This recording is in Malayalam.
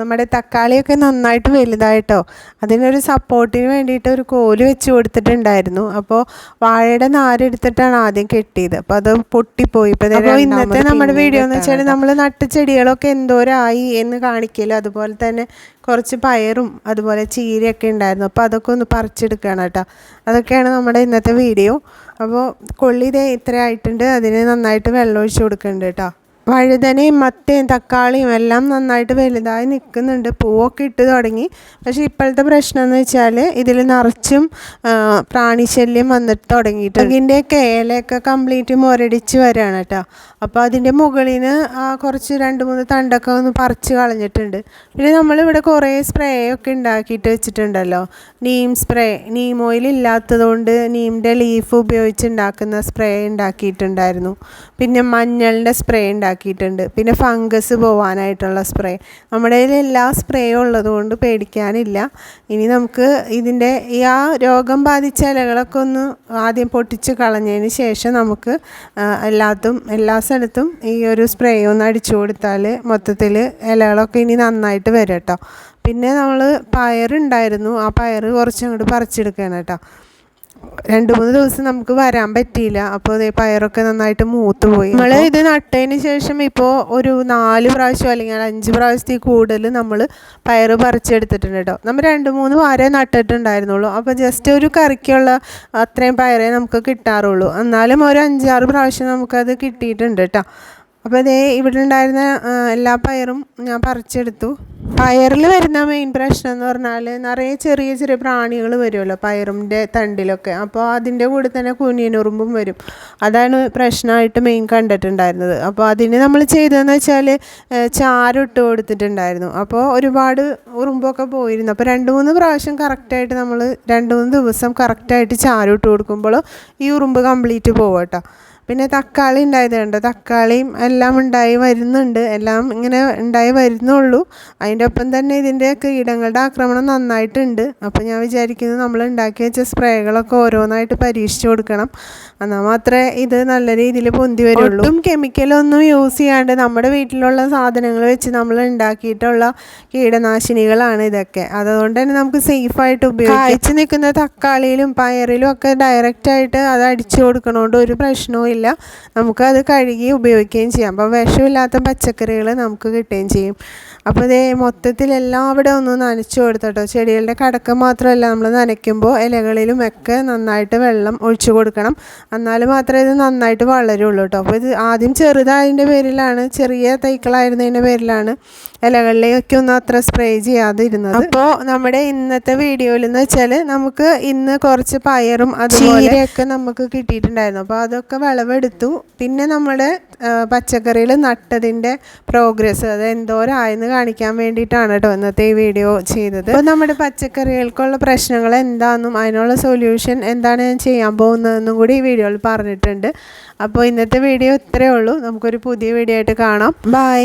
നമ്മുടെ തക്കാളിയൊക്കെ നന്നായിട്ട് വലുതായിട്ടോ. അതിനൊരു സപ്പോർട്ടിന് വേണ്ടിയിട്ട് ഒരു കോല് വെച്ച് കൊടുത്തിട്ടുണ്ടായിരുന്നു. അപ്പോൾ വാഴയുടെ നാരെടുത്തിട്ടാണ് ആദ്യം കെട്ടിയത്. അപ്പോൾ അത് പൊട്ടിപ്പോയി. അപ്പോൾ ഇന്നത്തെ നമ്മുടെ വീഡിയോ എന്ന് വെച്ചാൽ നമ്മൾ നട്ട ചെടികളൊക്കെ എന്തോരായി എന്ന് കാണിക്കലും, അതുപോലെ തന്നെ കുറച്ച് പയറും അതുപോലെ ചീരയൊക്കെ ഉണ്ടായിരുന്നു. അപ്പോൾ അതൊക്കെ ഒന്ന് പറിച്ചെടുക്കുകയാണ് കേട്ടോ. അതൊക്കെയാണ് നമ്മുടെ ഇന്നത്തെ വീഡിയോ. അപ്പോൾ കൊള്ളി ഇത്ര ആയിട്ടുണ്ട്. അതിന് നന്നായിട്ട് വെള്ളം ഒഴിച്ച് കൊടുക്കുന്നുണ്ട് കേട്ടോ. വഴുതനയും മത്തയും തക്കാളിയും എല്ലാം നന്നായിട്ട് വലുതായി നിൽക്കുന്നുണ്ട്. പൂവൊക്കെ ഇട്ട് തുടങ്ങി. പക്ഷേ ഇപ്പോഴത്തെ പ്രശ്നം എന്ന് വെച്ചാൽ ഇതിൽ നിറച്ചും പ്രാണിശല്യം വന്നിട്ട് തുടങ്ങിയിട്ട് ഇതിൻ്റെയൊക്കെ ഇലയൊക്കെ കംപ്ലീറ്റ് മുരടിച്ച് വരികയാണ് കേട്ടോ. അപ്പോൾ അതിൻ്റെ മുകളിൽ നിന്ന് കുറച്ച് 2-3 തണ്ടൊക്കെ ഒന്ന് പറിച്ച് കളഞ്ഞിട്ടുണ്ട്. പിന്നെ നമ്മളിവിടെ കുറേ സ്പ്രേ ഒക്കെ ഉണ്ടാക്കിയിട്ട് വെച്ചിട്ടുണ്ടല്ലോ. നീം സ്പ്രേ, നീം ഓയിൽ ഇല്ലാത്തതുകൊണ്ട് നീമിൻ്റെ ലീഫ് ഉപയോഗിച്ച് ഉണ്ടാക്കുന്ന സ്പ്രേ ഉണ്ടാക്കിയിട്ടുണ്ടായിരുന്നു. പിന്നെ മഞ്ഞളിൻ്റെ സ്പ്രേ ഉണ്ടാക്കിയിട്ടുണ്ട്. പിന്നെ ഫംഗസ് പോവാനായിട്ടുള്ള സ്പ്രേ. നമ്മുടെ കയ്യിൽ എല്ലാ സ്പ്രേയും ഉള്ളതുകൊണ്ട് പേടിക്കാനില്ല. ഇനി നമുക്ക് ഇതിൻ്റെ രോഗം ബാധിച്ച ഇലകളൊക്കെ ഒന്ന് ആദ്യം പൊട്ടിച്ച് കളഞ്ഞതിന് ശേഷം നമുക്ക് എല്ലാ സ്ഥലത്തും ഈ ഒരു സ്പ്രേ ഒന്ന് അടിച്ചു കൊടുത്താൽ മൊത്തത്തിൽ ഇലകളൊക്കെ ഇനി നന്നായിട്ട് വരും കേട്ടോ. പിന്നെ നമ്മൾ പയറുണ്ടായിരുന്നു. ആ പയർ കുറച്ചങ്ങോട്ട് പറിച്ചെടുക്കുകയാണ് കേട്ടോ. 2-3 ദിവസം നമുക്ക് വരാൻ പറ്റിയില്ല. അപ്പോൾ പയറൊക്കെ നന്നായിട്ട് മൂത്ത് പോയി. നമ്മൾ ഇത് നട്ടതിന് ശേഷം ഇപ്പോൾ ഒരു 4 പ്രാവശ്യം അല്ലെങ്കിൽ 5 പ്രാവശ്യത്തിൽ കൂടുതൽ നമ്മൾ പയർ പറിച്ചെടുത്തിട്ടുണ്ട് കേട്ടോ. നമ്മൾ 2-3 വാരേ നട്ടിട്ടുണ്ടായിരുന്നുള്ളൂ. അപ്പോൾ ജസ്റ്റ് ഒരു കറിക്കുള്ള അത്രയും പയറേ നമുക്ക് കിട്ടാറുള്ളൂ. എന്നാലും ഒരു 5-6 പ്രാവശ്യം നമുക്കത് കിട്ടിയിട്ടുണ്ട് കേട്ടോ. അപ്പോൾ ഇവിടെ ഉണ്ടായിരുന്ന എല്ലാ പയറും ഞാൻ പറിച്ചെടുത്തു. പയറിൽ വരുന്ന മെയിൻ പ്രശ്നം എന്ന് പറഞ്ഞാൽ നിറയെ ചെറിയ ചെറിയ പ്രാണികൾ വരുമല്ലോ പയറിൻ്റെ തണ്ടിലൊക്കെ. അപ്പോൾ അതിൻ്റെ കൂടെ തന്നെ കുനിയനുറുമ്പും വരും. അതാണ് പ്രശ്നമായിട്ട് മെയിൻ കണ്ടിട്ടുണ്ടായിരുന്നത്. അപ്പോൾ അതിന് നമ്മൾ ചെയ്തതെന്ന് വെച്ചാൽ ചാരം ഇട്ട് കൊടുത്തിട്ടുണ്ടായിരുന്നു. അപ്പോൾ ഒരുപാട് ഉറുമ്പൊക്കെ പോയിരുന്നു. അപ്പോൾ 2-3 പ്രാവശ്യം കറക്റ്റായിട്ട് നമ്മൾ 2-3 ദിവസം കറക്റ്റായിട്ട് ചാരം ഇട്ട് കൊടുക്കുമ്പോൾ ഈ ഉറുമ്പ് കംപ്ലീറ്റ് പോകും കേട്ടോ. പിന്നെ തക്കാളി ഉണ്ടായത് കണ്ടോ, തക്കാളിയും എല്ലാം ഉണ്ടായി വരുന്നുണ്ട്. എല്ലാം ഇങ്ങനെ ഉണ്ടായി വരുന്നുള്ളൂ. അതിൻ്റെ ഒപ്പം തന്നെ ഇതിൻ്റെ കീടങ്ങളുടെ ആക്രമണം നന്നായിട്ടുണ്ട്. അപ്പോൾ ഞാൻ വിചാരിക്കുന്നത് നമ്മൾ ഉണ്ടാക്കി വെച്ച സ്പ്രേകളൊക്കെ ഓരോന്നായിട്ട് പരീക്ഷിച്ച് കൊടുക്കണം. എന്നാൽ മാത്രമേ ഇത് നല്ല രീതിയിൽ പൊന്തി വരുള്ളൂ. ഒട്ടും കെമിക്കലൊന്നും യൂസ് ചെയ്യാണ്ട് നമ്മുടെ വീട്ടിലുള്ള സാധനങ്ങൾ വെച്ച് നമ്മൾ ഉണ്ടാക്കിയിട്ടുള്ള കീടനാശിനികളാണ് ഇതൊക്കെ. അതുകൊണ്ട് തന്നെ നമുക്ക് സേഫായിട്ട് ഉപയോഗിക്കാം. കായ്ച്ച് നിൽക്കുന്ന തക്കാളിയിലും പയറിലും ഒക്കെ ഡയറക്റ്റായിട്ട് അത് അടിച്ചു കൊടുക്കണോണ്ട് ഒരു പ്രശ്നവും ഇല്ല. നമുക്കത് കഴുകി ഉപയോഗിക്കുകയും ചെയ്യാം. അപ്പോൾ വിഷമില്ലാത്ത പച്ചക്കറികൾ നമുക്ക് കിട്ടുകയും ചെയ്യും. അപ്പോൾ മൊത്തത്തിൽ എല്ലാവിടെ ഒന്ന് നനച്ചു കൊടുത്തോട്ടോ. ചെടികളുടെ കടക്ക മാത്രമല്ല, നമ്മൾ നനയ്ക്കുമ്പോൾ ഇലകളിലും ഒക്കെ നന്നായിട്ട് വെള്ളം ഒഴിച്ചു കൊടുക്കണം. എന്നാൽ മാത്രമേ ഇത് നന്നായിട്ട് വളരുള്ളൂ കേട്ടോ. അപ്പോൾ ഇത് ആദ്യം ചെറുതായതിൻ്റെ പേരിലാണ്, ചെറിയ തൈക്കളായിരുന്നതിൻ്റെ പേരിലാണ് ഇലകളിലേക്ക് ഒന്നും അത്ര സ്പ്രേ ചെയ്യാതിരുന്നത്. അപ്പോൾ നമ്മുടെ ഇന്നത്തെ വീഡിയോയിൽ എന്ന് വെച്ചാൽ നമുക്ക് ഇന്ന് കുറച്ച് പയറും അതുപോലെയൊക്കെ നമുക്ക് കിട്ടിയിട്ടുണ്ടായിരുന്നു. അപ്പോൾ അതൊക്കെ വിളവെടുത്തു. പിന്നെ നമ്മുടെ പച്ചക്കറികൾ നട്ടതിൻ്റെ പ്രോഗ്രസ് അത് എന്തോരായെന്ന് കാണിക്കാൻ വേണ്ടിയിട്ടാണ് കേട്ടോ ഇന്നത്തെ ഈ വീഡിയോ ചെയ്തത്. അപ്പോൾ നമ്മുടെ പച്ചക്കറികൾക്കുള്ള പ്രശ്നങ്ങൾ എന്താണെന്നും അതിനുള്ള സൊല്യൂഷൻ എന്താണ് ഞാൻ ചെയ്യാൻ പോകുന്നതെന്നും കൂടി ഈ വീഡിയോയിൽ പറഞ്ഞിട്ടുണ്ട്. അപ്പോൾ ഇന്നത്തെ വീഡിയോ ഇത്രയേ ഉള്ളൂ. നമുക്കൊരു പുതിയ വീഡിയോ ആയിട്ട് കാണാം. ബൈ.